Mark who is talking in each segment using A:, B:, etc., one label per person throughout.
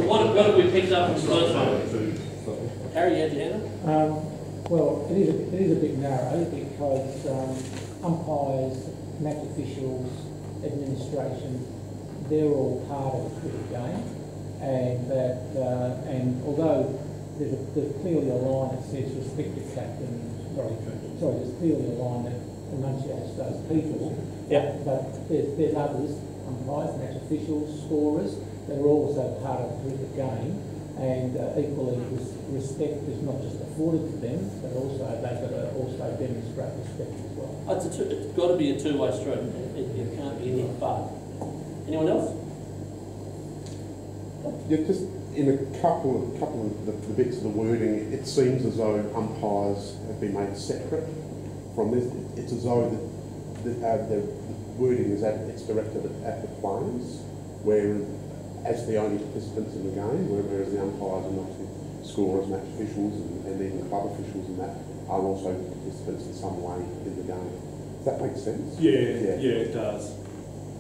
A: What have we picked up from the first one? Harry, you had your hand up?
B: Well, it is a bit narrow because umpires, match officials, administration, they're all part of a cricket game, and that and although there's clearly a line that says respect the captain, sorry, there's clearly a line that enunciates those people.
A: Yeah.
B: But there's others, umpires, match officials, scorers, that are also part of the cricket game, and equally respect is not just afforded to them, but also they've got to also demonstrate respect as well.
A: It's got to be a two-way street. It can't be anything but. Anyone else?
C: Yeah, just in a couple of the bits of the wording, it seems as though umpires have been made separate from this. It's as though the wording is that it's directed at the players, where as the only participants in the game, whereas the umpires and obviously scorers, match officials, and even club officials and that are also participants in some way in the game. Does that make sense?
D: Yeah, it does.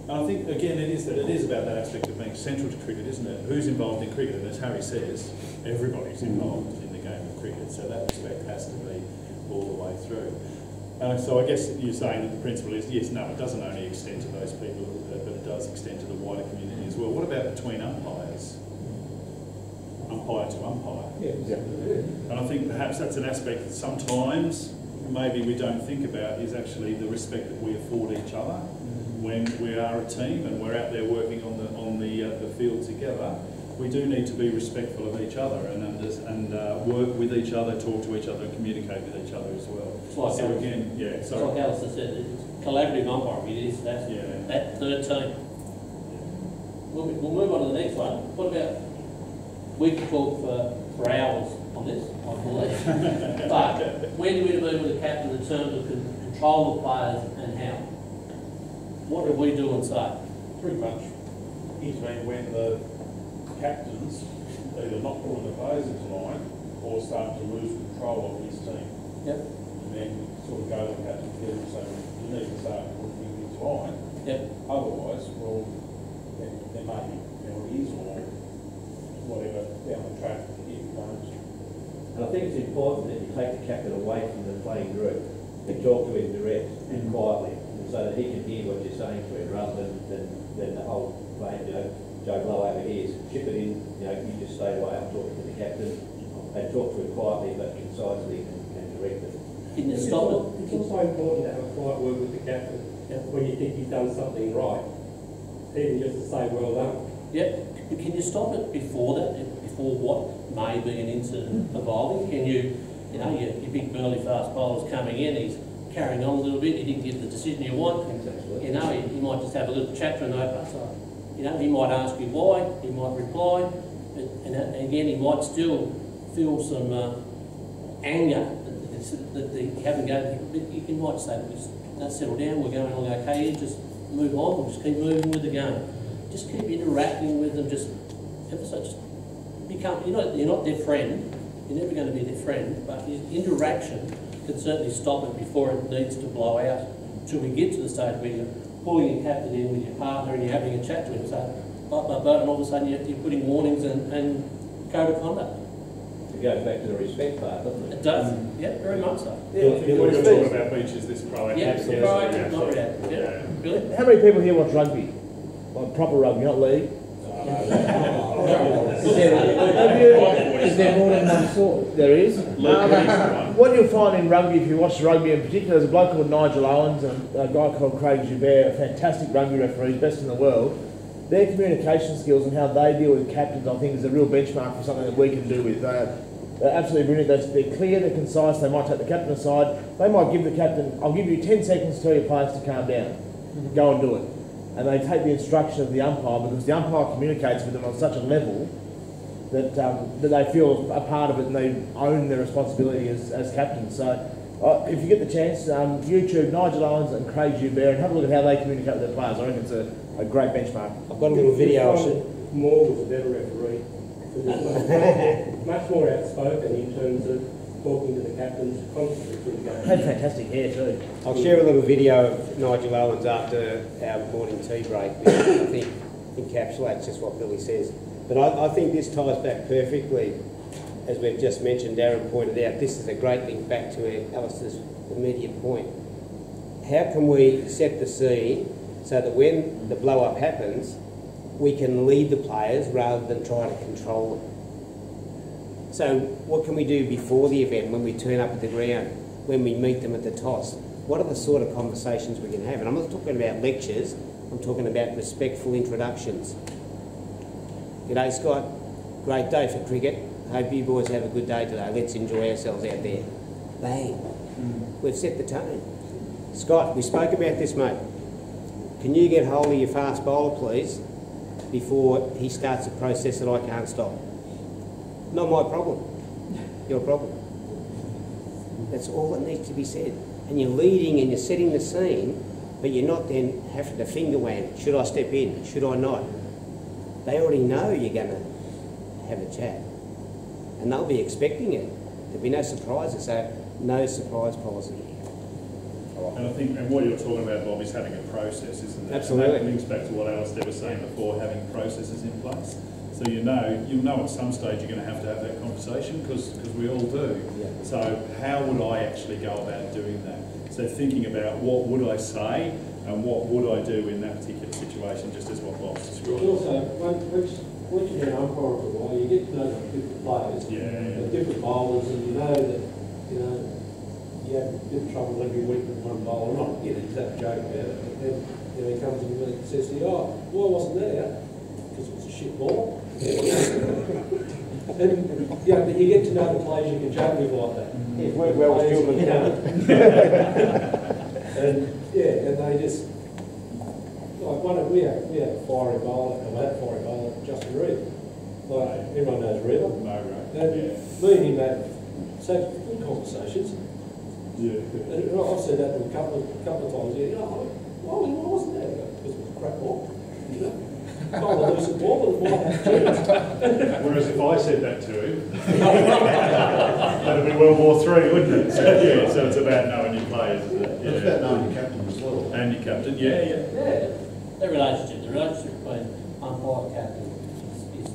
D: And I think, again, it is about that aspect of being central to cricket, isn't it? Who's involved in cricket? And as Harry says, everybody's involved in the game of cricket, so that respect has to be all the way through. So I guess you're saying that the principle is, yes, no, it doesn't only extend to those people, but it does extend to the wider community as well. What about between umpires? Umpire to umpire.
B: Yeah.
D: And I think perhaps that's an aspect that sometimes maybe we don't think about, is actually the respect that we afford each other when we are a team and we're out there working on the field together. We do need to be respectful of each other and work with each other, talk to each other, and communicate with each other as well.
A: It's like
D: so again, yeah.
A: It's like Alistair said, it's collaborative umpiring. It is that third team. We'll move on to the next one. What about, we could talk for hours on this, I believe. But where do we move with the captain in terms of control of players and how? What do we do and say?
E: Pretty much, he's been when the captains either not pulling the players into line or start to lose control of his team.
A: Yep.
E: And then sort of go to the captain and say, you need to start putting into line.
A: Yep.
E: Otherwise, well, there may be penalties or whatever down the track if you don't.
F: And I think it's important that you take the captain away from the playing group and talk to him direct and quietly, so that he can hear what you're saying to him, rather than the whole playing, Joe Blow over here, chip it in, you just stay away. I'm talking to the captain and talk to him quietly but concisely and directly.
A: Can you stop it?
G: It's also important to have a quiet word with the captain when you think he's done something right, even just to say well done.
A: Yep. Can you stop it before that, before what may be an incident evolving? Can you, your big burly fast bowler's coming in, he's carrying on a little bit, you didn't get the decision you want, you might just have a little chat to an opener. He might ask you why, he might reply, and again, he might still feel some anger that you haven't gone, but you might say, let's settle down, we're going along okay here, just move on, we'll just keep moving with the game. Just keep interacting with them, just ever so, just become, you're not their friend, you're never going to be their friend, but interaction can certainly stop it before it needs to blow out, until we get to the stage where you're pulling your captain in with your partner and you're having a chat to him, so blah, blah, blah, and all of a sudden you're putting warnings and code of conduct.
F: It goes back to the respect part, doesn't it?
A: It does, yeah, very much so.
D: Yeah, what you're talking about, Beechey, is this proactive.
A: Yeah, proactive, not reactive. Yeah. Billy?
H: How many people here watch rugby? Like proper rugby, not league? Is there more than one sort? There is. What you'll find in rugby, if you watch rugby in particular, there's a bloke called Nigel Owens and a guy called Craig Joubert, a fantastic rugby referee, best in the world. Their communication skills and how they deal with captains, I think, is a real benchmark for something that we can do with. They're absolutely brilliant. They're clear, they're concise, they might take the captain aside. They might give the captain, I'll give you 10 seconds to tell your players to calm down. Go and do it. And they take the instruction of the umpire, because the umpire communicates with them on such a level that they feel a part of it and they own their responsibility as captains. So if you get the chance, YouTube Nigel Owens and Craig Joubert and have a look at how they communicate with their players. I reckon it's a great benchmark.
G: I've got a little video. Moore was a better referee. Much more outspoken in terms of talking to the captains constantly through the game.
H: Had fantastic hair too.
I: I'll share a little video of Nigel Owens after our morning tea break, which I think encapsulates just what Billy says. But I think this ties back perfectly, as we've just mentioned, Darren pointed out, this is a great link back to Alistair's immediate point. How can we set the scene so that when the blow-up happens, we can lead the players rather than try to control them? So what can we do before the event, when we turn up at the ground, when we meet them at the toss? What are the sort of conversations we can have? And I'm not talking about lectures, I'm talking about respectful introductions. G'day Scott, great day for cricket. Hope you boys have a good day today. Let's enjoy ourselves out there. Bang. We've set the tone. Scott, we spoke about this, mate. Can you get hold of your fast bowler, please, before he starts a process that I can't stop? Not my problem. Your problem. That's all that needs to be said. And you're leading and you're setting the scene, but you're not then having to finger wham. Should I step in? Should I not? They already know you're going to have a chat. And they'll be expecting it. There'll be no surprises, so no surprise policy.
D: And I think, and what you're talking about, Bob, is having a process, isn't it?
I: Absolutely.
D: And that links back to what Alistair was saying before, having processes in place. So you'll know at some stage you're going to have that conversation, because we all do.
I: Yeah.
D: So how would I actually go about doing that? So thinking about what would I say and what would I do in that particular situation, just as what Bob's described.
G: Also, once you've been umpiring for a while, you get to know the different players, the different bowlers, and you know that, you have a bit of trouble every week with one bowler. I'm not getting into that joke about it, but then he comes in and says to you, oh, why wasn't that out? Because it was a shit ball. And but you get to know the players you can joke with like that.
I: He's worked well with Gilman.
G: And they just, like we had a fiery bowler, Justin Reed. Like everyone knows Reed.
D: No, right.
G: And me and him had such good conversations.
D: Yeah.
G: And I've said that to him a couple of times. Why wasn't that? Because it was a crap ball. Kind of a lucid ball, but it was my
D: Whereas if I said that to him, that'd be World War III, wouldn't it? So it's about knowing your players, isn't it?
J: It's about knowing your captain as well.
D: And your captain,
A: The relationship between umpire and captain is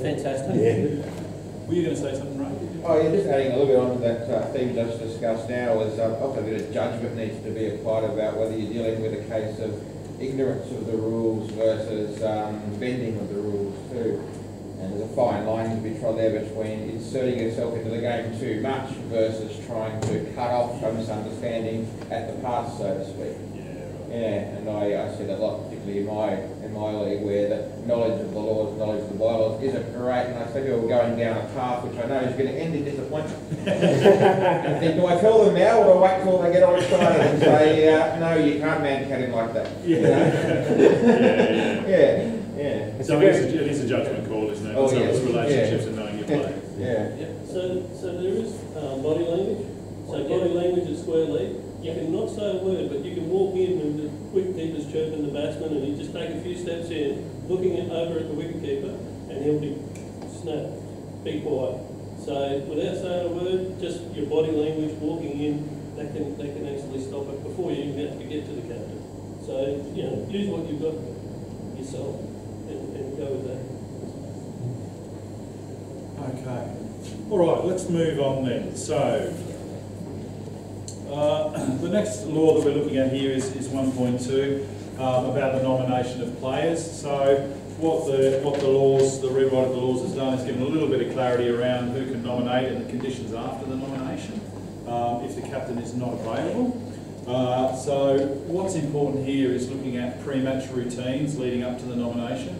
A: fantastic.
D: Yeah. Were you going to say something, Ray?
J: Oh yeah, just adding a little bit onto that theme just discussed now is also a bit of judgment needs to be applied about whether you're dealing with a case of ignorance of the rules versus bending of the rules too. And there's a fine line to be trod there between inserting yourself into the game too much versus trying to cut off a misunderstanding at the pass, so to speak. Yeah, and I see that a lot, particularly in my league, where the knowledge of the laws, knowledge of the bylaws isn't great, and I see people going down a path which I know is going to end in disappointment. And I think, do I tell them now, or do I wait till they get all excited and say, no, you can't man-cat him like that? Yeah.
D: So it is a judgment call, isn't it?
J: Oh,
D: So
J: yes.
D: it's relationships and knowing your players.
J: Yeah.
K: So there is body language. So body language is square leg. You can not say a word, but you can walk in and the wicketkeeper's chirping the batsman, and you just take a few steps in, looking over at the wicketkeeper, and he'll be snap, be quiet. So without saying a word, just your body language, walking in, that can actually stop it before you even have to get to the captain. So use what you've got yourself and go with that.
D: Okay. All right, let's move on then. So, the next law that we're looking at here is 1.2 about the nomination of players. So, what the laws, the rewrite of the laws has done is given a little bit of clarity around who can nominate and the conditions after the nomination if the captain is not available. So, what's important here is looking at pre-match routines leading up to the nomination.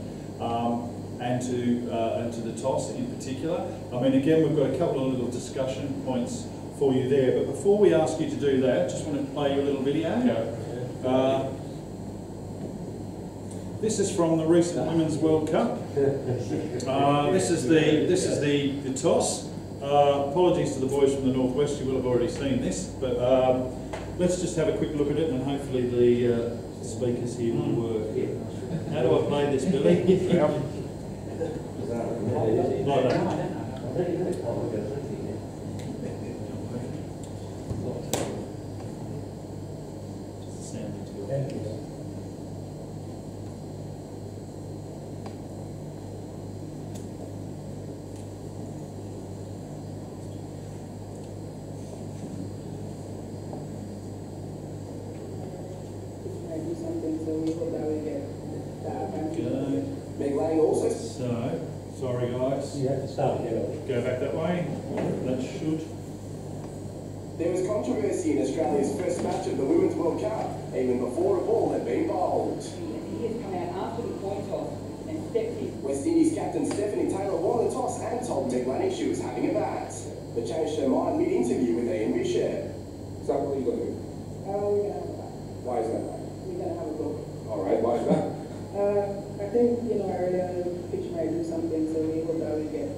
D: And to the toss in particular. I mean, again, we've got a couple of little discussion points for you there, but before we ask you to do that, just want to play you a little video. This is from the recent Women's World Cup. This is the toss. Apologies to the boys from the Northwest, you will have already seen this, but let's just have a quick look at it, and hopefully the speakers here will work. How do I play this, Billy? Like that.
L: so we hope that we get that advantage.
D: Meg Lang also. So, sorry guys.
G: You have to start again.
D: Go back that way. That should.
M: There was controversy in Australia's first match of the Women's World Cup, even before a ball had been bowled.
L: He has come out after the coin toss and stepped in.
M: West Indies captain Stephanie Taylor won the toss and told Declan she was having a bat, but changed her mind mid-interview with Ian Bishop. So what are you going to do?
L: We're going to have a bat.
M: Why is that?
L: We're going to have a look.
M: All right, why is that?
L: I think, earlier pitch may do something, so we hope that we get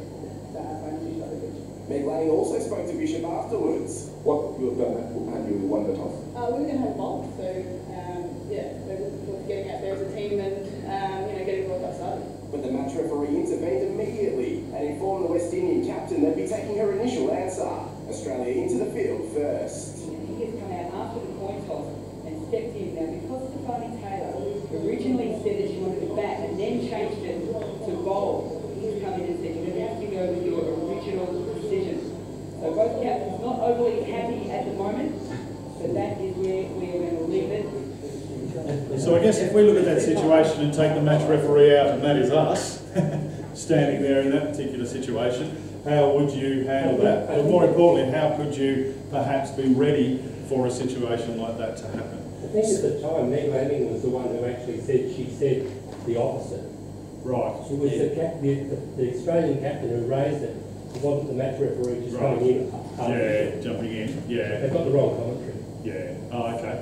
L: that advantage of the pitch.
M: Meg Lang also spoke to Bishop afterwards. What you have done had you won the toss?
L: We're going to have both, so we're looking forward to getting out there as a team and getting the World Cup started.
M: But the match referee intervened immediately and informed the West Indian captain they'd be taking her initial answer. Australia into the field first.
L: He has come out after the coin toss and stepped in. Now, because Stephanie Taylor originally said that she wanted to bat and then changed it to bowl, he's come in and said, you're going to have to go with your original decision. So both captains not overly happy at the moment, so that is where we're going to leave it.
D: So I guess if we look at that situation and take the match referee out, and that is us, standing there in that particular situation, how would you handle that? But more importantly, how could you perhaps be ready for a situation like that to happen?
G: I think at the time, Meg Lanning was the one who actually said the opposite.
D: Right.
G: She was the Australian captain who raised it. It wasn't the match referee just
D: Right.
G: coming in.
D: Jumping in. Yeah.
G: They've got the wrong commentary.
D: Yeah. Oh, okay.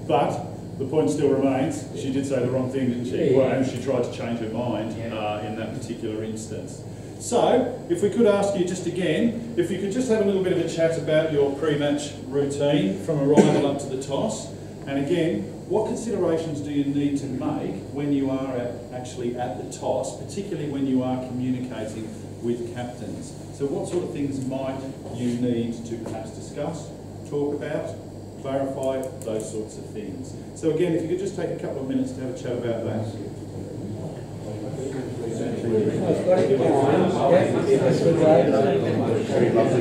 D: But the point still remains, she did say the wrong thing, didn't she?
G: Yeah.
D: Well, and she tried to change her mind in that particular instance. So, if we could ask you just again, if you could just have a little bit of a chat about your pre-match routine from arrival up to the toss, and again, what considerations do you need to make when you are actually at the toss, particularly when you are communicating with captains? So what sort of things might you need to perhaps discuss, talk about, clarify, those sorts of things? So again, if you could just take a couple of minutes to have a chat about that.
C: Very lovely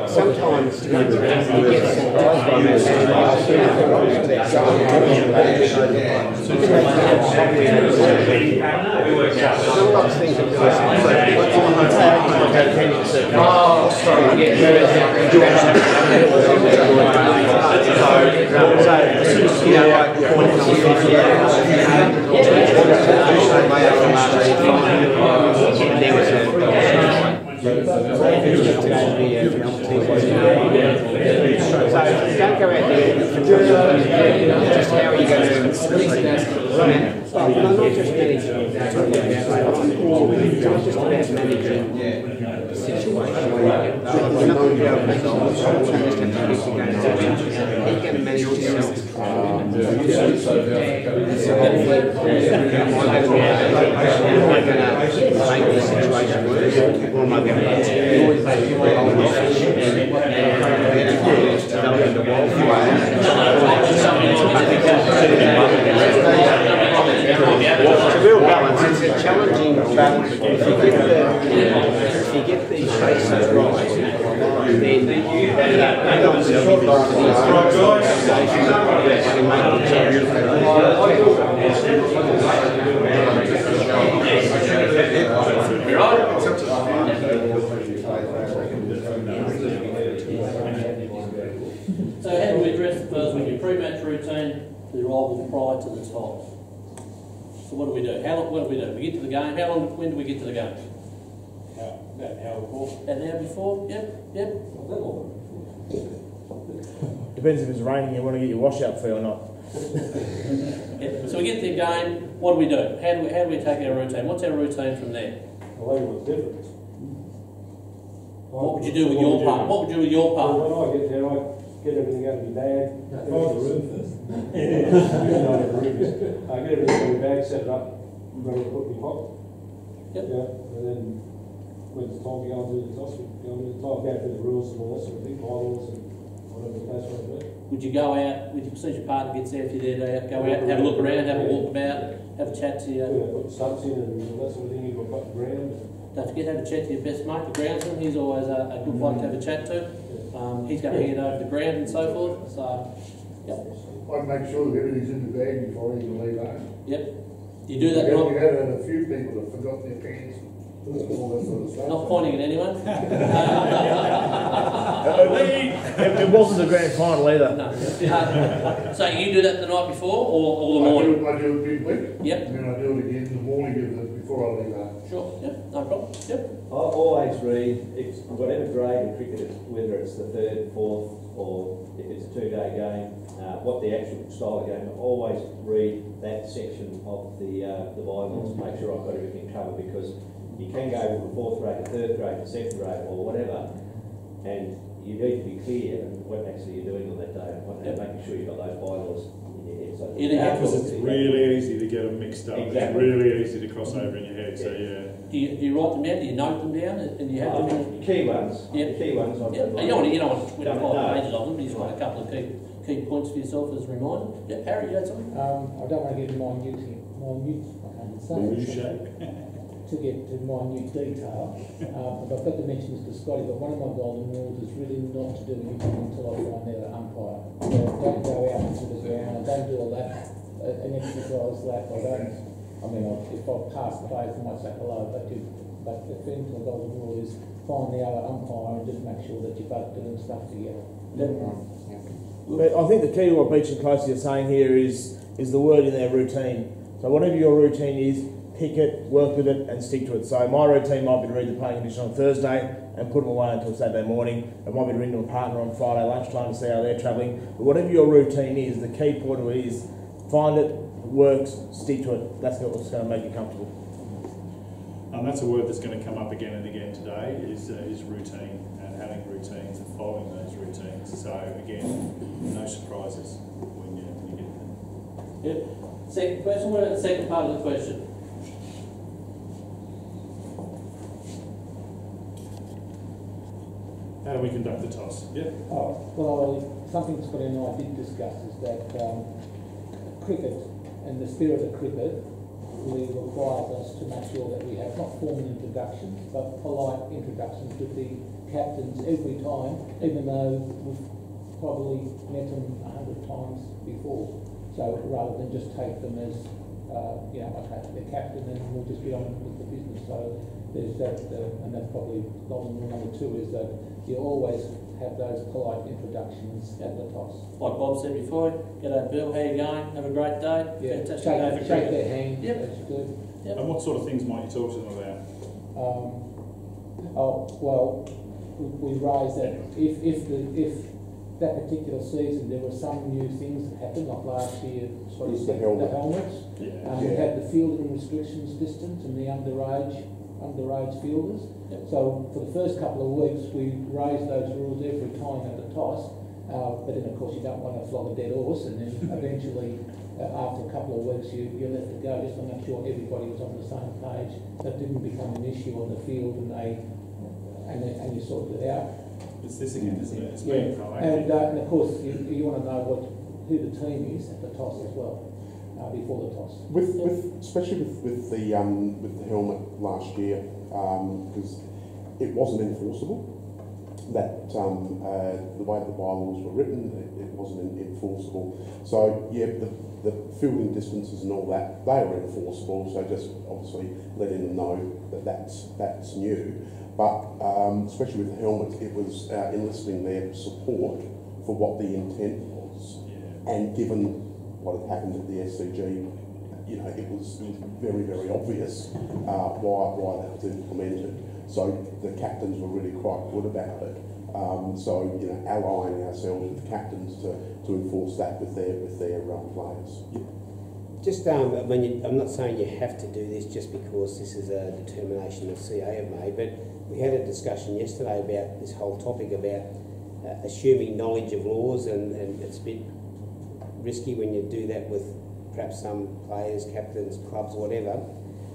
C: sometimes you get surprised by that. Don't go out there just how are you going to not just managing just about managing the situation where you're not going to be able to resolve how are you going to manage yourself? Am I going to make the situation worse, or am I going to develop into wildfire? It's a real balance. It's a challenging balance. If you get these faces right, then
A: So how do we address first with your pre-match routine, the arrival prior to the toss? So what do we do? What do we do? We get to the game. When do we get to the game?
E: About an hour before.
A: An hour before? Yep.
H: Depends if it's raining and you want to get your wash up fee or not.
A: Yep. So we get to the game. What do we do? How do we take our routine? What's our routine from there?
G: Well, everyone's different.
A: What would you do with your part? What would you do with your part?
G: When I get there, I get everything out of my bag.
K: Find the room first.
G: I get everything out of my bag, set it up, ready to put in my pocket.
A: Yep.
G: Yeah, and then when it's time to go and do the toss, we go and do the toss, go through the rules and all that sort of thing, bylaws and whatever the case might be.
A: Would you go out, as soon as your partner gets there, if you're there, go out, have a look around, have a walk about, have a chat to
G: Yeah,
A: you?
G: put stunts in and all that sort of thing, you've got the ground.
A: Don't forget, have a chat to your best mate, the groundsman. He's always a good one to have a chat to. He's going to hand over the ground and so forth. So, yep.
N: I'd make sure that everything's in the bag before I even leave home.
A: Yep. You do that.
N: We had a few people that forgot their pants and all that sort of stuff.
A: Not pointing at anyone.
H: It wasn't the grand final either.
A: No. So you do that the night before or the morning?
N: I do it midweek.
A: Yep.
N: And then I do it again in the morning before I leave home.
A: Sure. Yep. No problem. Yep.
F: I always read, whatever grade of cricket, whether it's the third, fourth, or if it's a two-day game, what the actual style of game, I always read that section of the bylaws to make sure I've got everything covered, because you can go from fourth grade to third grade to second grade or whatever, and you need to be clear on what actually you're doing on that day and making sure you've got those bylaws in your head. So
D: because it's really easy to get them mixed up.
F: Exactly.
D: It's really easy to cross over in your head. So yeah.
A: Do you write them down? Do you note them down? And you have them?
F: Key ones.
A: Yep.
F: The key ones.
A: Yep. You don't want we don't want pages of them. You just want a couple of key points for yourself as a reminder. Yeah, Harry, you had something?
B: I don't want to get minute, I can't say. To get to minute detail, but I've got to mention this to Scotty, but one of my golden rules is really not to do anything until I find out an umpire. So don't go out into the ground, I don't do a lap, an exercise lap, if I pass the place I might say hello, but the thing to the golden rule is find the other umpire and just make sure that you're both doing stuff together.
H: But I think the key to what Beechey and Closey are saying here is the word in their routine. So whatever your routine is, pick it, work with it and stick to it. So my routine might be to read the playing condition on Thursday and put them away until Saturday morning. It might be to ring to a partner on Friday lunchtime to see how they're travelling. But whatever your routine is, the key point of it is find it, works, stick to it. That's what's going to make you comfortable.
D: And that's a word that's going to come up again and again today is routine and having routines and following those routines. So again, no surprises when you get them.
A: Yep. Second question. What about the second part of the question?
D: How do we conduct the toss? Yeah.
B: Oh, well, something Scotty and I did discuss is that cricket and the spirit of cricket really requires us to make sure that we have not formal introductions, but polite introductions with the captains every time, even though we've probably met them 100 times before. So rather than just take them as, okay, the captain and we'll just get on with the business. So there's that, and that's probably golden rule number 2 is that you always have those polite introductions at the toss.
A: Like Bob said before, g'day Bill, how you going? Have a great day.
B: Yeah,
A: Fantastic day for
B: shake
A: cricket.
B: their hand.
A: Yep.
B: That's good.
A: Yep.
D: And what sort of things might you talk to them about?
B: We raise that if that particular season there were some new things that happened, like last year,
C: The helmet.
B: the helmets. We had the fielding restrictions distance and the underage fielders.
A: Yep.
B: So for the first couple of weeks we raised those rules every time at the toss, but then of course you don't want to flog a dead horse, and then eventually after a couple of weeks you let it go just to make sure everybody was on the same page. That didn't become an issue on the field, and you sorted it out.
D: It's this again, isn't it? It's being proactive.
B: And of course you want to know who the team is at the toss as well. Before the toss.
C: Especially with the helmet last year, because it wasn't enforceable. That the way the bylaws were written, it wasn't enforceable. So yeah, the fielding distances and all that, they were enforceable. So just obviously letting them know that that's new. But especially with the helmets, it was enlisting their support for what the intent was, and given what had happened at the SCG, it was very, very obvious why that was implemented. So the captains were really quite good about it. Allying ourselves with captains to enforce that with their players.
I: Just, I mean, I'm not saying you have to do this just because this is a determination the CA have made, but we had a discussion yesterday about this whole topic about assuming knowledge of laws, and it's a bit risky when you do that with perhaps some players, captains, clubs, whatever.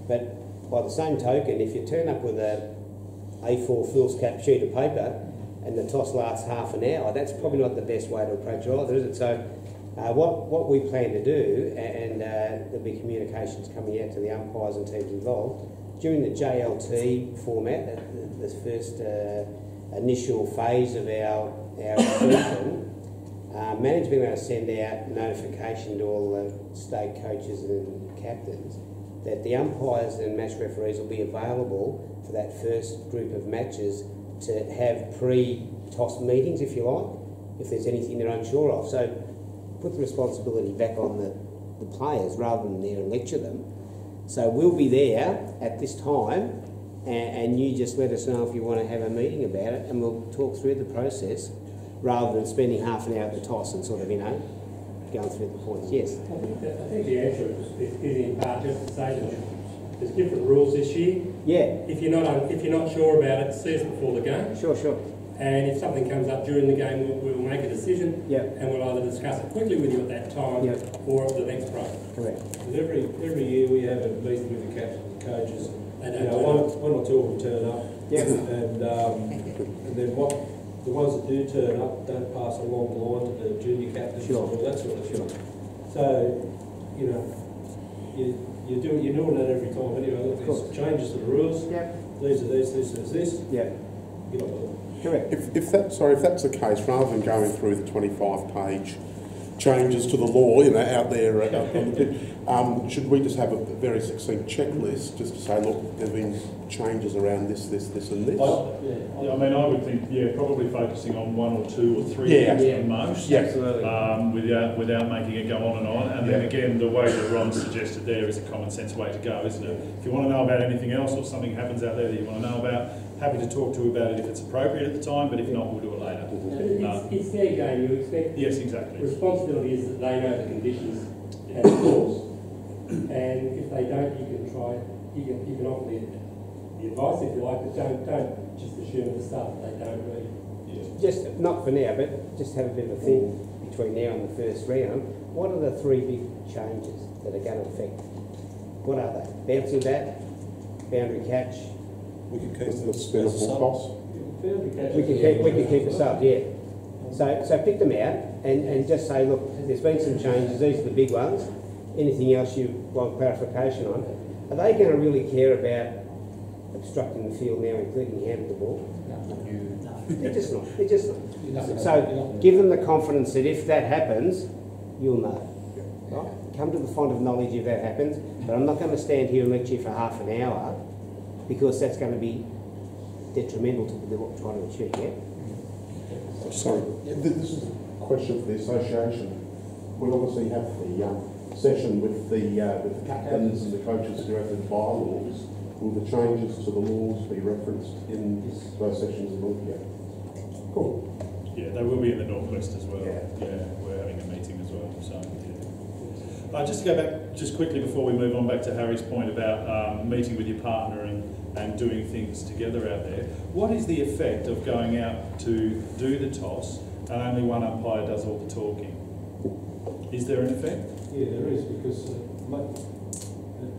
I: But by the same token, if you turn up with a A4 foolscap sheet of paper and the toss lasts half an hour, that's probably not the best way to approach it either, is it? So what we plan to do, and there'll be communications coming out to the umpires and teams involved, during the JLT format, the first initial phase of our recruitment, management are going to send out notification to all the state coaches and captains that the umpires and match referees will be available for that first group of matches to have pre-toss meetings, if you like, if there's anything they're unsure of. So put the responsibility back on the players rather than there and lecture them. So we'll be there at this time, and you just let us know if you want to have a meeting about it, and we'll talk through the process rather than spending half an hour at the toss and sort of, going through the points. Yes?
O: I think the answer is in part just to say that there's different rules this year.
I: Yeah.
O: If you're not sure about it, see us before the game.
I: Sure.
O: And if something comes up during the game, we'll make a decision.
I: Yeah.
O: And we'll either discuss it quickly with you at that time, or at the next break.
I: Correct.
G: And every year we have a meeting with the captains and coaches.
O: And
G: one or two of them turn up.
I: Yeah.
G: And then the ones that do turn up don't pass along the line to the junior captains and all that sort of thing. So, you're doing that every time anyway. Look, there's changes to the rules.
I: Yeah.
G: These are this.
I: Yeah.
G: Get on with it.
I: Correct.
C: If that's the case, rather than going through the 25-page changes to the law, out there on the pitch, should we just have a very succinct checklist just to say, look, there've been changes around this, and this?
D: I mean, I would think, probably focusing on one or two or three at most.
I: Absolutely.
D: Without making it go on and on. And then again, the way that Ron suggested there is a common sense way to go, isn't it? If you want to know about anything else or something happens out there that you want to know about, happy to talk to you about it if it's appropriate at the time, but if not, we'll do it later.
O: It's their game, you expect.
D: Yes, exactly.
O: The responsibility is that they know the conditions and the rules. And if they don't, you can offer the advice if you like, but don't just assume at the start that they don't read.
I: Just, not for now, but just have a bit of a think between now and the first round. What are the three big changes that are going to affect? What are they? Bouncing back, boundary catch.
C: We could keep the spinnable toss.
I: We can keep the sub, yeah. So pick them out and just say, look, there's been some changes. These are the big ones. Anything else you want clarification on? Are they going to really care about obstructing the field now, including hand the ball? No. They're just not. So give them the confidence that if that happens, you'll know. Right? Come to the font of knowledge if that happens. But I'm not going to stand here and lecture you for half an hour, because that's going to be detrimental to what we're trying to achieve,
C: Sorry, this is a question for the association. We'll obviously have the session with the captains and the coaches directed bylaws. Will the changes to the laws be referenced in those sessions as well? Yeah. Cool.
D: Yeah, they will be in the Northwest as well. Yeah, we're having a meeting as well. So, just to go back just quickly before we move on back to Harry's point about meeting with your partner and doing things together out there. What is the effect of going out to do the toss and only one umpire does all the talking? Is there an effect?
G: Yeah, there is, because it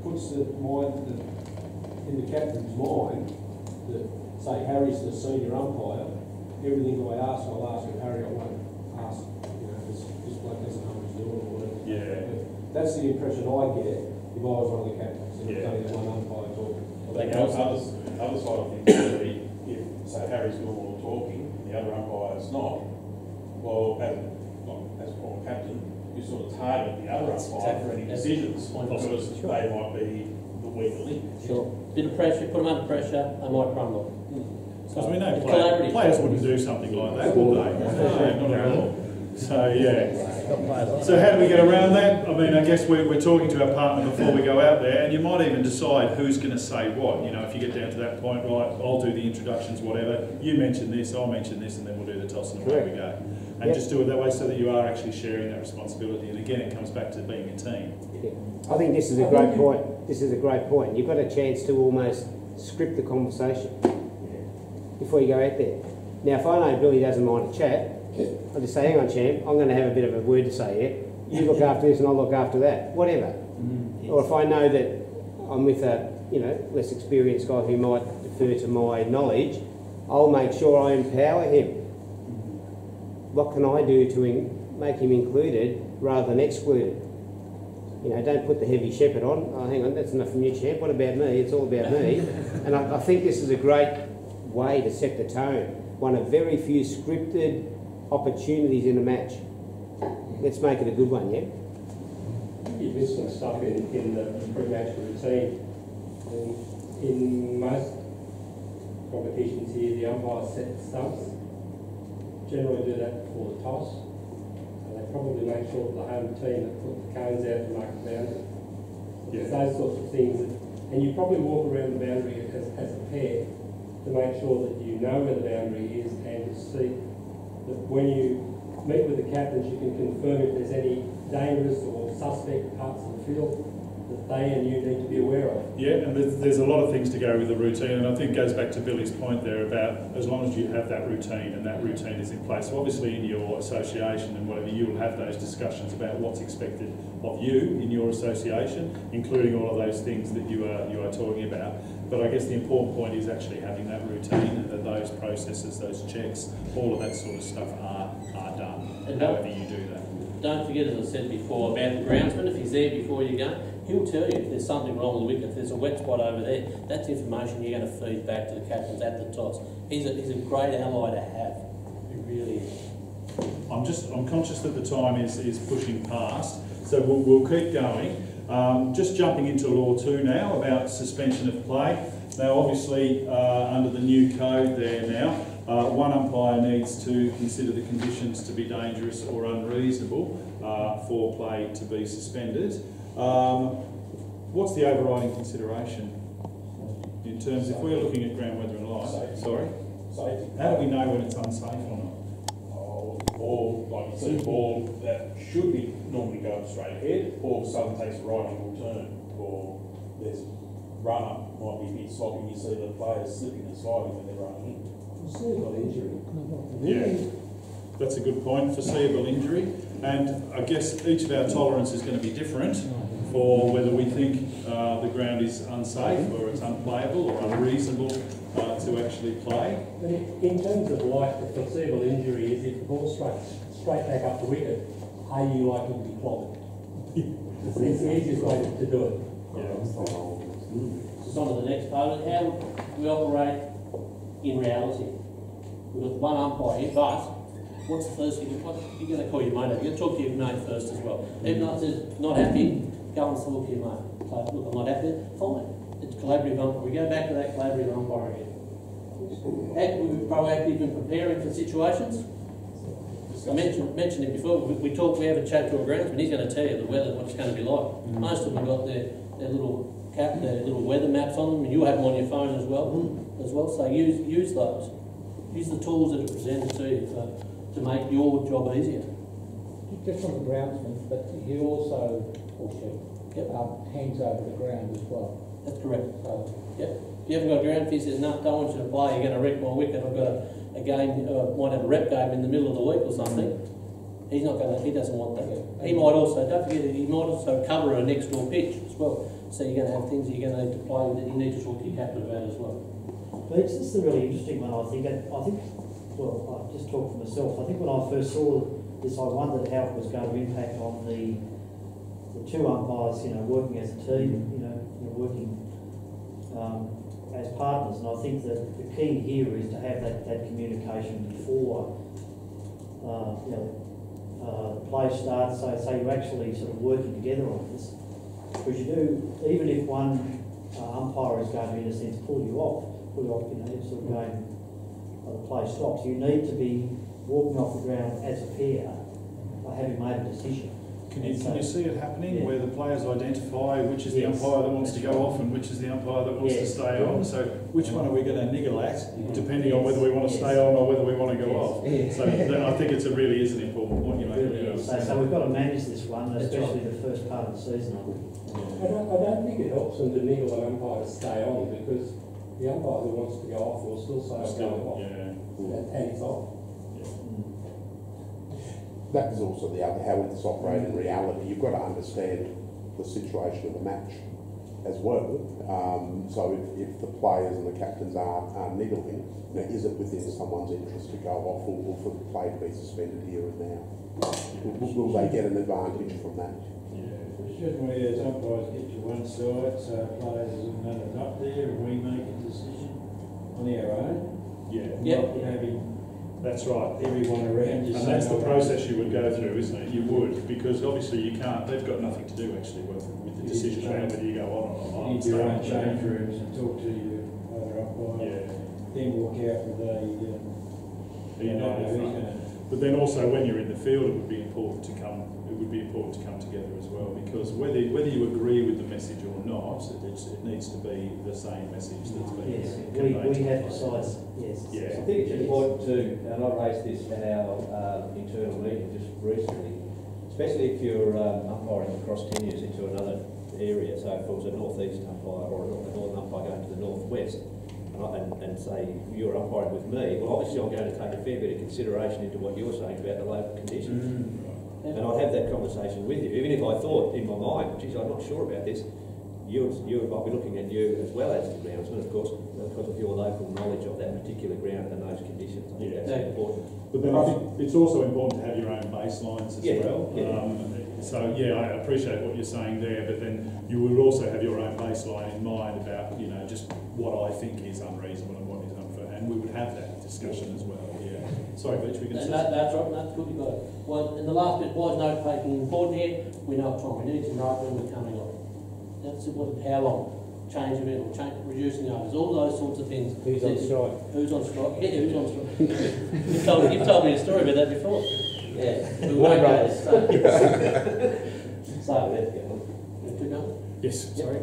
G: puts in the captain's mind that, say, Harry's the senior umpire, everything I ask, I'll ask of Harry, I won't ask, this bloke doesn't know what he's doing or whatever.
D: Yeah.
G: That's the impression I get if I was one of the captains, and it's only one umpire talking.
E: The other side of things would be, if, say, Harry's doing all the talking, the other umpire's not, well, as a former captain, you sort of target the other umpire for any decisions, because they might be the weak link.
A: Sure. Bit of pressure, put them under pressure, they might crumble.
D: Because we know players wouldn't do something like that, would they? No, not at all. So, So how do we get around that? I mean, I guess we're talking to our partner before we go out there, and you might even decide who's going to say what. If you get down to that point, right, I'll do the introductions, whatever. You mention this, I'll mention this, and then we'll do the toss and away we go. and just do it that way so that you are actually sharing that responsibility. And again, it comes back to being a team.
I: I think this is a great point. This is a great point. You've got a chance to almost script the conversation before you go out there. Now, if I know Billy doesn't mind a chat, I'll just say, hang on, champ, I'm going to have a bit of a word to say here. You look after this and I'll look after that. Whatever. Or if I know that I'm with a, less experienced guy who might defer to my knowledge, I'll make sure I empower him. What can I do to make him included rather than excluded? Don't put the heavy shepherd on. Oh, hang on, that's enough from you, champ. What about me? It's all about me. And I think this is a great way to set the tone. One of very few scripted opportunities in a match. Let's make it a good one, yeah?
O: You missed some stuff in the pre-match routine. In most competitions here, the umpires set stumps. Generally do that before the toss. And they probably make sure that the home team that put the cones out to mark the boundary. There's those sorts of things. And you probably walk around the boundary as a pair to make sure that you know where the boundary is and to see that when you meet with the captains, you can confirm if there's any dangerous or suspect parts of the field that they and you need to be aware of.
D: Yeah, and there's a lot of things to go with the routine, and I think it goes back to Billy's point there about as long as you have that routine and that routine is in place. So obviously in your association and whatever, you will have those discussions about what's expected of you in your association, including all of those things that you are talking about. But I guess the important point is actually having that routine and that those processes, those checks, all of that sort of stuff are done, and however you do that.
A: Don't forget, as I said before, about the groundsman. If he's there before you go, he'll tell you if there's something wrong with the wicket, if there's a wet spot over there. That's information you're going to feed back to the captains at the toss. He's a great ally to have. He really is.
D: I'm conscious that the time is pushing past, so we'll keep going. Just jumping into Law 2 now about suspension of play. Now, obviously, under the new code there now, one umpire needs to consider the conditions to be dangerous or unreasonable for play to be suspended. What's the overriding consideration in terms, if we're looking at ground weather and light? Sorry?
E: Safety.
D: How do we know when it's unsafe or not?
E: Or like you see a ball that should be normally going straight ahead, all of a sudden takes a right angle turn, or there's run-up, might be a bit sloppy, you see the players slipping and sliding when they're running in.
O: Foreseeable injury.
D: Yeah, that's a good point, foreseeable injury. And I guess each of our tolerance is going to be different for whether we think the ground is unsafe or it's unplayable or unreasonable to actually play.
O: In terms of life, the foreseeable injury is if the ball straight back up the wicket, are you likely to be clogged? It's the easiest way to do it.
A: Just on to the next part of how we operate in reality. We've got one umpire here, but what's the first thing? You're going to call your mate up. You're going to talk to your mate first as well. Even if it's not happy, go and talk to your mate. So, look, I'm not happy. Fine. It's collaborative umpire. We go back to that collaborative umpire again. We're proactive in preparing for situations. I mentioned it before. We have a chat to a groundsman. He's going to tell you the weather, what it's going to be like. Most of them have got their little weather maps on them, and you'll have them on your phone as well. So use those. Use the tools that are presented to you to make your job easier.
B: Just on the groundsman, but he also hands over the ground as well.
A: That's correct. Yep. If you haven't got a ground, if he says, no, don't want you to play, you're going to wreck my wicket, I've got a game, might have a rep game in the middle of the week or something, he doesn't want that. He might also, don't forget, he might also cover a next door pitch as well. So you're going to have things that you're going to need to play with that you need to talk to your captain about as well.
P: Beach, this is a really interesting one, I think. Well, I just talk for myself. I think when I first saw this, I wondered how it was going to impact on the two umpires, working as a team, working as partners. And I think that the key here is to have that communication before, play starts. So you're actually sort of working together on this. Because you do, even if one umpire is going to, in a sense, pull you off, sort of going, the play stops. You need to be walking off the ground as a pair, having made a decision.
D: Can you see it happening where the players identify which is the umpire that wants to go off and which is the umpire that wants to stay on? So which one are we going to niggle at, depending on whether we want to stay on or whether we want to go off? So I think it really is an important point you make.
P: So we've got to manage this one, especially the first part of the season.
O: I don't think it helps them to niggle an umpire to stay on, because the umpire who wants to go off will still say I'm going off, and it's off.
C: That is also the other, how it's operated in reality. You've got to understand the situation of the match as well. So if the players and the captains are niggling, is it within someone's interest to go off or for the play to be suspended here and now? Will they get an advantage from that?
Q: Shouldn't we as umpires get to one side so players are not up there and we make a decision on our own? Not having
D: that's right.
Q: everyone around you.
D: And that's the process you would go through, isn't it? You would, because obviously you can't, they've got nothing to do actually with the decision around whether you go on or not.
Q: You need your own change rooms and talk to your other umpire. Then walk out with
D: But then also when you're in the field, it would be important to come together as well, because whether you agree with the message or not, it needs to be the same message that's being conveyed.
P: We have decided,
F: I think it's important too, and I raised this at our internal meeting just recently, especially if you're umpiring across tenures into another area. So if it was a northeast umpire or a northern umpire going to the northwest, and say you're umpiring with me, well obviously I'm going to take a fair bit of consideration into what you're saying about the local conditions. And I'd have that conversation with you, even if I thought in my mind, geez, I'm not sure about this, I'll be looking at you as well as the groundsman, of course, because of your local knowledge of that particular ground and those conditions. I think that's important.
D: But then I think it's also important to have your own baselines as well. So I appreciate what you're saying there, but then you will also have your own baseline in mind about, just what I think is unreasonable and what is unfair, and we would have that discussion as well. Sorry, Beech, we can say
A: that's right, that's good, you got it. Well, in the last bit, why is note taking important here? We know what time we need to know when we're coming on. That's important. How long? Change of it or reducing overs, all those sorts of things.
F: Who's on strike?
A: Who's on strike? Yeah, who's on strike? You've told me a story about that before. We won't go to so let's go on.
D: Yes, sorry.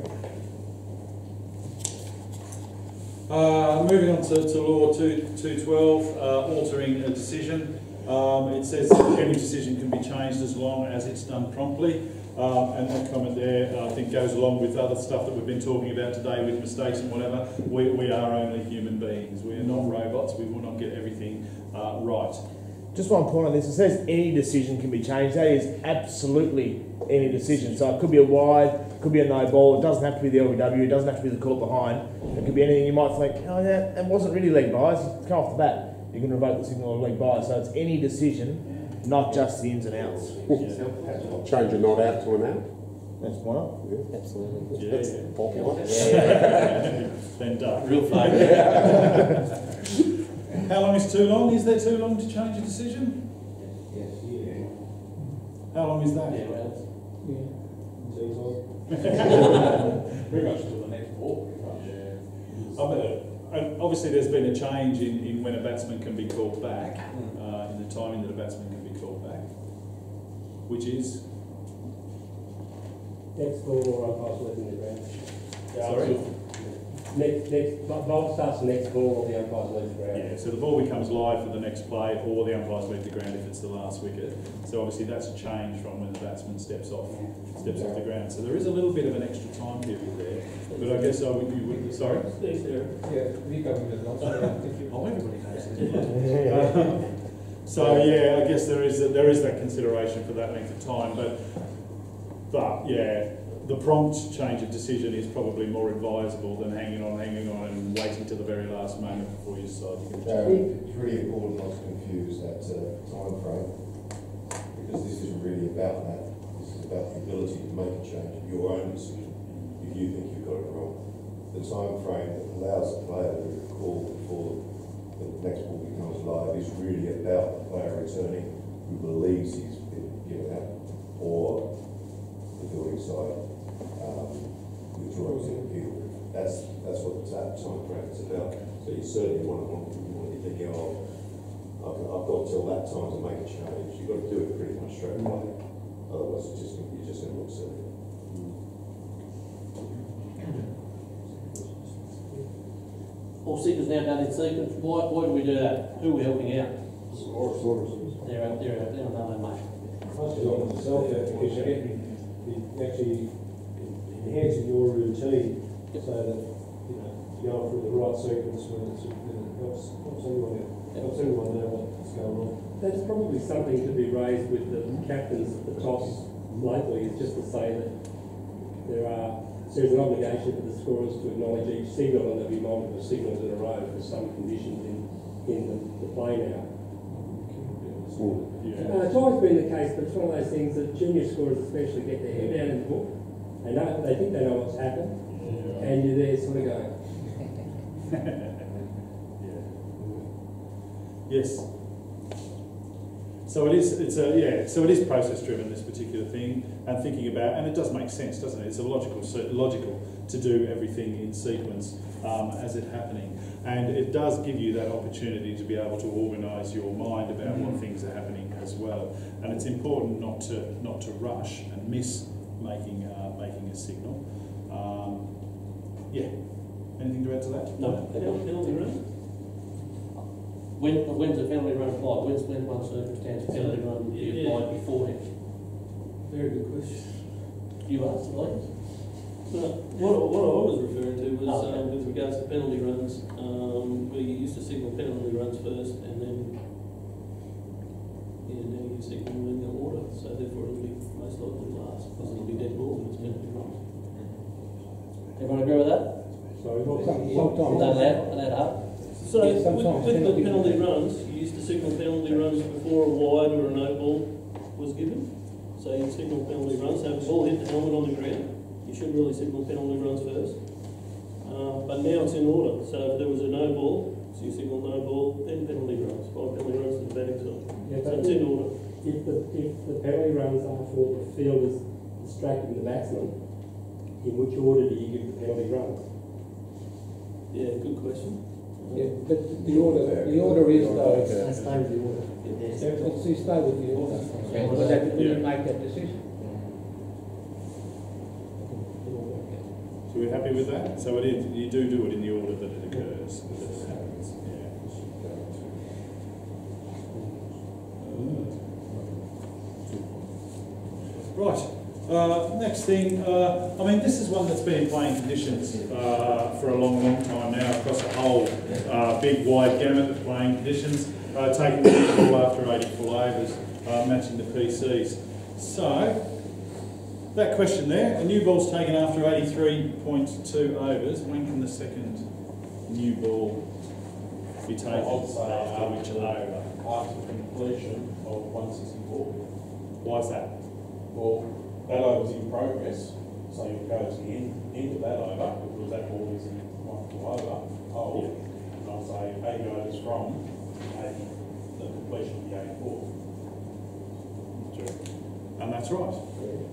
D: Moving on to Law 212, altering a decision. It says any decision can be changed as long as it's done promptly. And that comment there, I think, goes along with other stuff that we've been talking about today with mistakes and whatever. We are only human beings. We are not robots. We will not get everything right.
H: Just one point on this. It says any decision can be changed. That is absolutely any decision. So it could be a wide, it could be a no ball. It doesn't have to be the LBW. It doesn't have to be the call behind. It could be anything. You might think, oh yeah, that wasn't really leg bias. Come off the bat. You can revoke the signal of leg bias. So it's any decision, not just the ins and outs.
C: Change a not out to an out.
H: That's why not.
C: Yeah.
H: Absolutely.
C: That's popular.
D: Then done.
A: Real favourite.
D: How long is too long? Is there too long to change a decision?
Q: Yes.
D: How long is that?
E: Pretty much till the next ball.
D: And obviously there's been a change in when a batsman can be called back, in the timing that a batsman can be called back, which is?
O: Next ball or umpires leaving the ground.
D: Sorry?
O: Next ball starts the next ball or the umpires leave the ground.
D: Yeah, so the ball becomes live for the next play or the umpires leave the ground if it's the last wicket. So obviously that's a change from when the batsman steps off the ground. So there is a little bit of an extra time period there. But I guess you would, sorry? Oh, everybody knows it. So yeah, I guess there is that consideration for that length of time, but yeah, the prompt change of decision is probably more advisable than hanging on and waiting to the very last moment before you decide you're going to change.
R: It's really important not to confuse that time frame, because this isn't really about that. This is about the ability to make a change, your own decision, if you think you've got it wrong. The time frame that allows the player to recall before the next ball becomes live is really about the player returning who believes he's been given out, or the building side withdrawing the appeal. That's what that time frame is about. So you certainly want to be thinking, oh, I've got till that time to make a change. You've got to do it pretty much straight away. Otherwise, you're just going to look silly.
A: All signals now done in sequence. Why do we do that? Who are we helping out? They're another mate.
G: Most of it yourself, because you're actually enhancing your routine so that you're going through the right sequence when it helps everyone know what's going on.
O: That's probably something to be raised with the captains at the toss locally, is just to say that there's an obligation for the scorers to acknowledge each signal, and there'll be multiple signals in a row for some conditions in the play now. It's always been the case, but it's one of those things that junior scorers especially get their head down in the book. They think they know what's happened, and you're there sort of going.
D: Yes. So it is process driven, this particular thing, and thinking about, and it does make sense, doesn't it? It's logical to do everything in sequence as it's happening, and it does give you that opportunity to be able to organise your mind about what things are happening as well. And it's important not to rush and miss making a signal. Anything to add to that?
K: No. Penalty run.
A: When's a penalty run applied? When's one circumstance penalty run would be applied beforehand?
K: Very good question.
A: You asked, please.
K: What I was referring to was with regards to penalty runs. We used to signal penalty runs first, and then now you signal in the order. So therefore, it'll be most likely last because it'll be dead balls in its penalty runs.
A: Everyone agree with that?
B: Sorry,
A: sometimes that hard.
K: So with the penalty runs, you used to signal penalty runs before a wide or a no ball was given. So you'd signal penalty runs. So if the ball hit the helmet on the ground, you should really signal penalty runs first. But now it's in order. So if there was a no ball, so you signal no ball, then penalty runs. 5 penalty runs to the batting side.
O: Yeah,
K: so it's in order.
O: If the penalty runs are for the fielders distracting the batsman, in which order do you give the penalty runs?
K: Yeah, good question.
B: Yeah, but the order is though.
P: Stay with the order.
B: Let's see, stay with the order. Because we didn't make that decision.
D: So we're happy with that? So you do it in the order that it occurs, that it happens. Right. Next thing, this is one that's been in playing conditions for a long time now across a whole big wide gamut of playing conditions, taking the ball after 80 full overs, matching the PCs. So, that question there, a new ball's taken after 83.2 overs. When can the second new ball be taken?
E: I'd say after completion of 164.
D: Why is that?
E: Well, that over's in progress, so you'll go to the end of that over because that ball is in one full over. And I'll say 80 overs from the completion of the 84.
D: And that's right.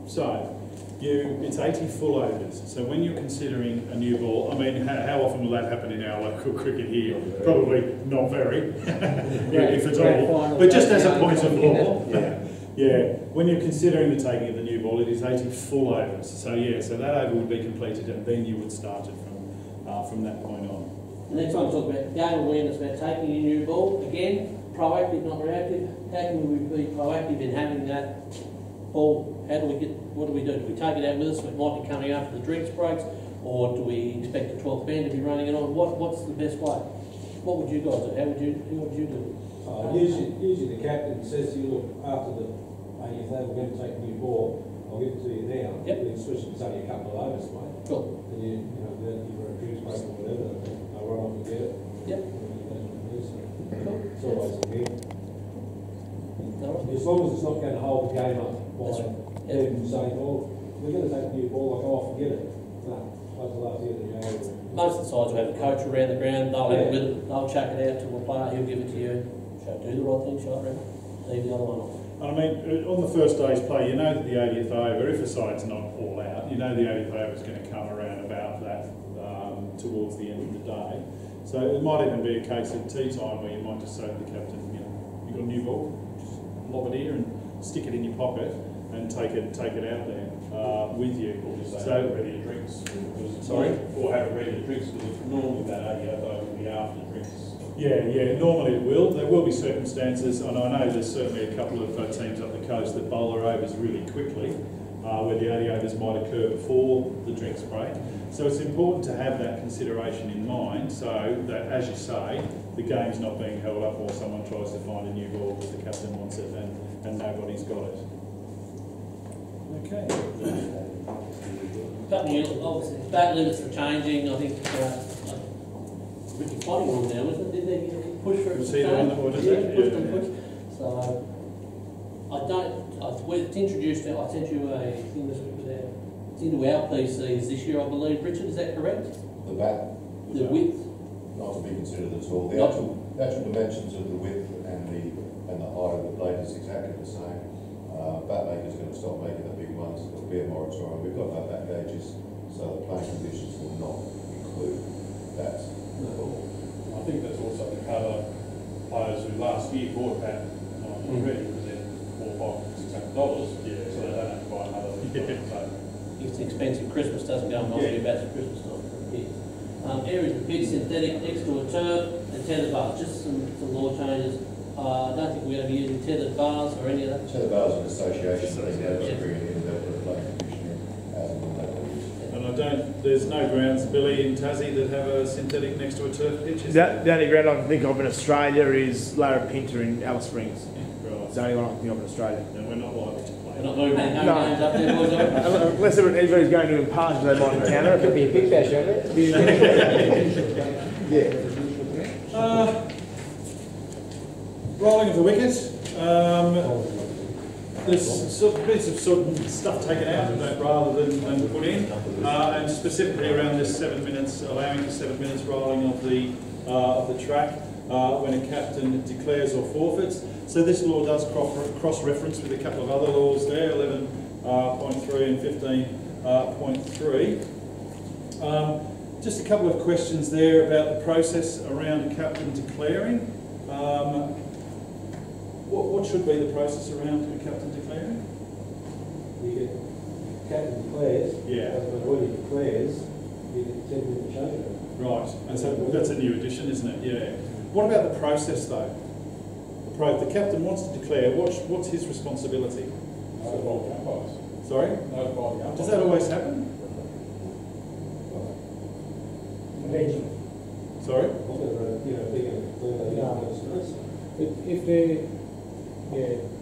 D: So, it's 80 full overs. So when you're considering a new ball, how often will that happen in our local cricket here? Probably not very, if at all. But just as a point of law, when you're considering the taking of the new ball, it is 80 full overs. So so that over would be completed, and then you would start it from that point on.
A: The next one, talk about game awareness about taking a new ball. Again, proactive, not reactive. How can we be proactive in having that ball? What do we do? Do we take it out with us? It might be coming after the drinks breaks, or do we expect the 12th man to be running it on? What's the best way? What would you guys do? What would you do?
G: Usually the captain says to you, look, after the 80th over, we're going to take a new ball. I'll give it to you now.
A: Yep.
G: Especially if it's only a couple of overs, mate.
A: Cool.
G: And you're a drinks break or whatever, they'll run off and get it.
A: Yep.
G: Cool. It's always a game. As long as it's not going to hold the game up by even saying, well, we're going to take a new ball, I'll go off and get it. No, that's the last year of the game.
A: Most of the sides will have a coach around the ground, they'll have it with it, they'll chuck it out to a player, he'll give it to you. Shall do the right thing, shall I? Leave the other one off.
D: On the first day's play, you know that the 80th over, if a side's not all out, you know the 80th over is going to come around about that towards the end of the day. So it might even be a case at tea time where you might just say to the captain, you've got a new ball, just lob it here and stick it in your pocket, and take it out there with you.
E: So ready to drinks.
D: Sorry?
E: Or have it ready to drinks, because normally that ADO though will be after drinks.
D: Yeah, normally it will. There will be circumstances, and I know there's certainly a couple of teams up the coast that bowl their overs really quickly, where the overs might occur before the drinks break. So it's important to have that consideration in mind, so that, as you say, the game's not being held up while someone tries to find a new ball because the captain wants it and nobody's got it. Okay.
A: Obviously, back limits are changing. I think Ricky Potting on now, wasn't it? Didn't he push for it?
D: Was he the one that wanted it?
A: Yeah. So it's introduced. I sent you a thing this week there. It's into our PCs this year, I believe. Richard, is that correct?
R: The bat?
A: The width?
R: Not to be considered at all. The actual dimensions of the width and the height of the blade is exactly the same. Bat makers are going to stop making the big ones. There'll be a moratorium. We've got no bat gauges, so the playing conditions will not include that at all.
E: I think that's also to cover players who last year bought that already, because they're $400, $600, so they don't have to buy another. So
A: it's an expensive Christmas, doesn't go and buy your bats at Christmas time for kids. Areas with big synthetic next to a turf and tethered bars, just some law changes. I don't think we're going to be using tethered bars or any of that.
R: Tethered bars are an association, they don't bring it in, they'll put a playing condition in as and when they want to use it.
D: And there's no grounds, Billy, in Tassie that have a synthetic next to a turf pitch, is there?
H: The only ground I can think of in Australia is Lara Pinta in Alice Springs.
D: Right.
H: It's the only one I can think of in Australia.
D: And we're not likely to play.
A: We're not moving any games up there, boys, are we?
H: Unless anybody's going to impart, they might encounter it.
I: Could be a big bash over it.
H: Yeah.
D: Rolling of the wicket. There's bits of stuff taken out of that rather than put in, and specifically around this 7 minutes, allowing for 7 minutes rolling of the track when a captain declares or forfeits. So this law does cross-reference with a couple of other laws there, 11.3 and 15.3. Just a couple of questions there about the process around a captain declaring. What should be the process around a captain declaring?
G: The captain declares,
D: Yeah.
G: when he declares, you get 10 minutes change.
D: Right, and so that's a new addition, isn't it? Yeah. What about the process though? The captain wants to declare. What's his responsibility?
E: notify the umpires.
D: Sorry?
E: Notify the umpires.
D: Does that always happen?
O: Eventually.
D: Sorry?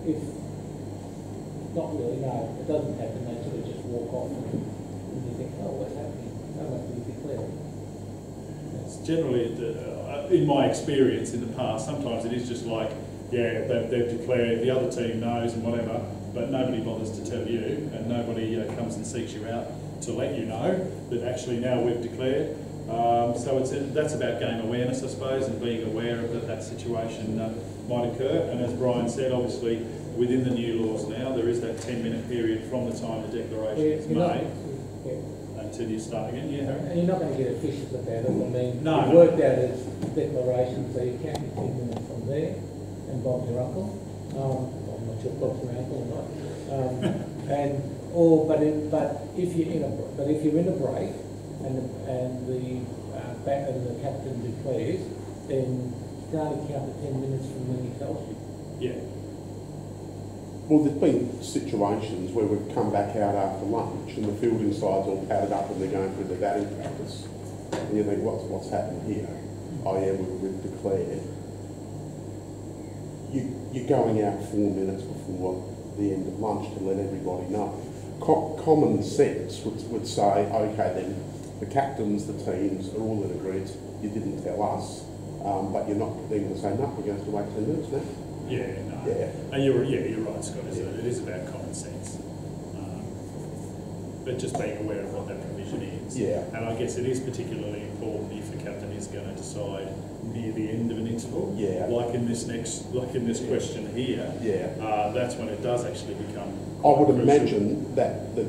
B: If not really, no, it doesn't happen, they sort of just walk off and you think, oh, what's happening? No, that will be declared.
D: It's generally, in my experience in the past, sometimes it is just like, yeah, they've declared, the other team knows and whatever, but nobody bothers to tell you and nobody comes and seeks you out to let you know that actually now we've declared. So that's about game awareness, I suppose, and being aware of that situation might occur. And as Brian said, obviously, within the new laws now, there is that 10-minute period from the time the declaration is made until you start again. Yeah, Harry?
B: And you're not going to get officials about it. I mean,
D: No.
B: you've worked out as declarations, so you can't be 10 minutes from there and Bob's your uncle. I'm not sure if Bob's your uncle or not. But if you're in a break and the captain declares, then you can only count the 10 minutes from when he tells you.
D: Yeah.
C: Well, there's been situations where we've come back out after lunch and the fielding side's all padded up and they're going through the batting practice. And you think, what's happened here? Oh yeah, we've declared. You're going out 4 minutes before the end of lunch to let everybody know. Common sense would say, okay then, the captains, the teams are all in agreement, you didn't tell us, but you're not then going to say, no, we're going to wait 10 minutes now.
D: Yeah, no.
C: Yeah.
D: And you're right, Scott, isn't it? It is about common sense. But just being aware of what that provision is.
C: Yeah.
D: And I guess it is particularly important if the captain is going to decide near the end of an interval.
C: Yeah.
D: Like in this question here.
C: Yeah.
D: That's when it does actually become
C: I would
D: crucial.
C: imagine that the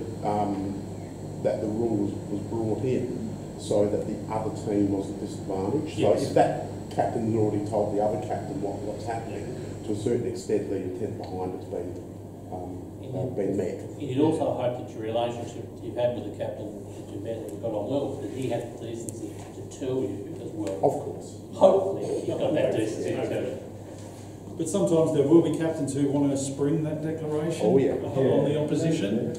C: rule was brought in so that the other team wasn't disadvantaged.
D: Yes.
C: So if that captain had already told the other captain what's happening, to a certain extent the intent behind it's been been met.
A: You'd also hope that your relationship you've had with the captain that you've met and got on well, that he had the decency to tell you as well.
C: Of course.
A: Hopefully you've got that decency to tell you.
D: But sometimes there will be captains who want to spring that declaration on the opposition,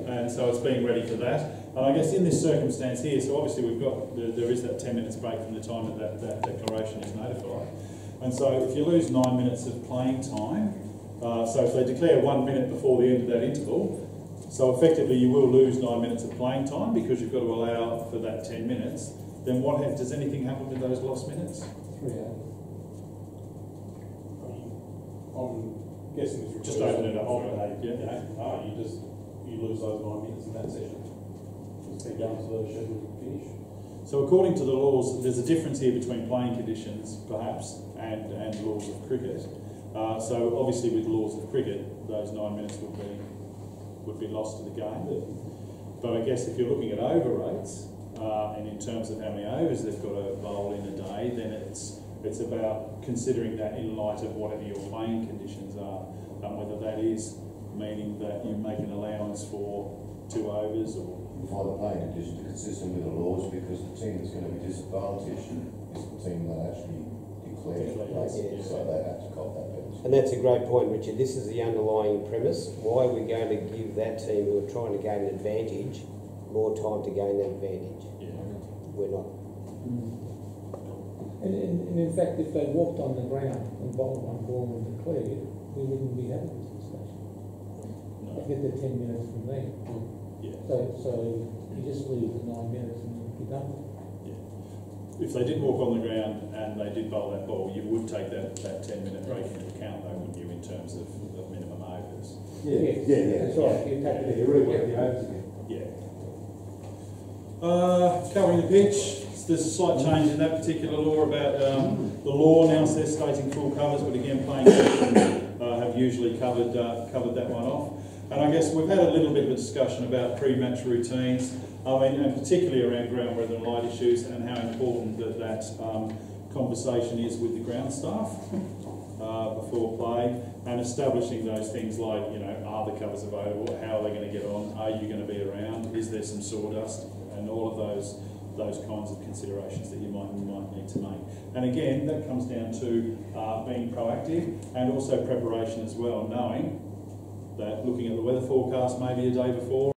D: and so it's being ready for that. And I guess in this circumstance here, so obviously we've got, there is that 10 minutes break from the time that that declaration is notified. And so if you lose 9 minutes of playing time, so if they declare 1 minute before the end of that interval, so effectively you will lose 9 minutes of playing time because you've got to allow for that 10 minutes, then does anything happen with those lost minutes?
E: 3 hours. I'm guessing it's
D: just open it up.
E: You lose those 9 minutes in that session. Just keep going to the scheduled finish.
D: So according to the laws, there's a difference here between playing conditions, perhaps, and laws of cricket. So obviously with laws of cricket, those 9 minutes would be lost to the game. But I guess if you're looking at over rates, and in terms of how many overs they've got to bowl in a day, then it's about considering that in light of whatever your playing conditions are, whether that is meaning that you make an allowance for 2 overs or...
R: You find the playing conditions are consistent with the laws because the team that's going to be disadvantaged is the team that actually declared it, so they have to cop that penalty.
I: And that's a great point, Richard. This is the underlying premise. Why are we going to give that team who are trying to gain an advantage more time to gain that advantage? We're not.
B: And in fact, if they walked on the ground and bowled one ball and declared, we wouldn't be having this discussion. They get the 10 minutes from there. So you just leave the 9 minutes and you're done.
D: If they did walk on the ground and they did bowl that ball, you would take that 10-minute break into account, though, wouldn't you, in terms of minimum overs?
B: Yeah. That's right. You take it.
Q: You rework the overs again.
D: Covering the pitch, there's a slight change in that particular law about the law now says stating full covers, but again playing conditions have usually covered that one off. And I guess we've had a little bit of a discussion about pre-match routines, and particularly around ground weather and light issues, and how important that conversation is with the ground staff before play, and establishing those things like, are the covers available, how are they going to get on, are you going to be around, is there some sawdust, and all of those kinds of considerations that you might need to make. And again, that comes down to being proactive and also preparation as well, knowing that looking at the weather forecast maybe a day before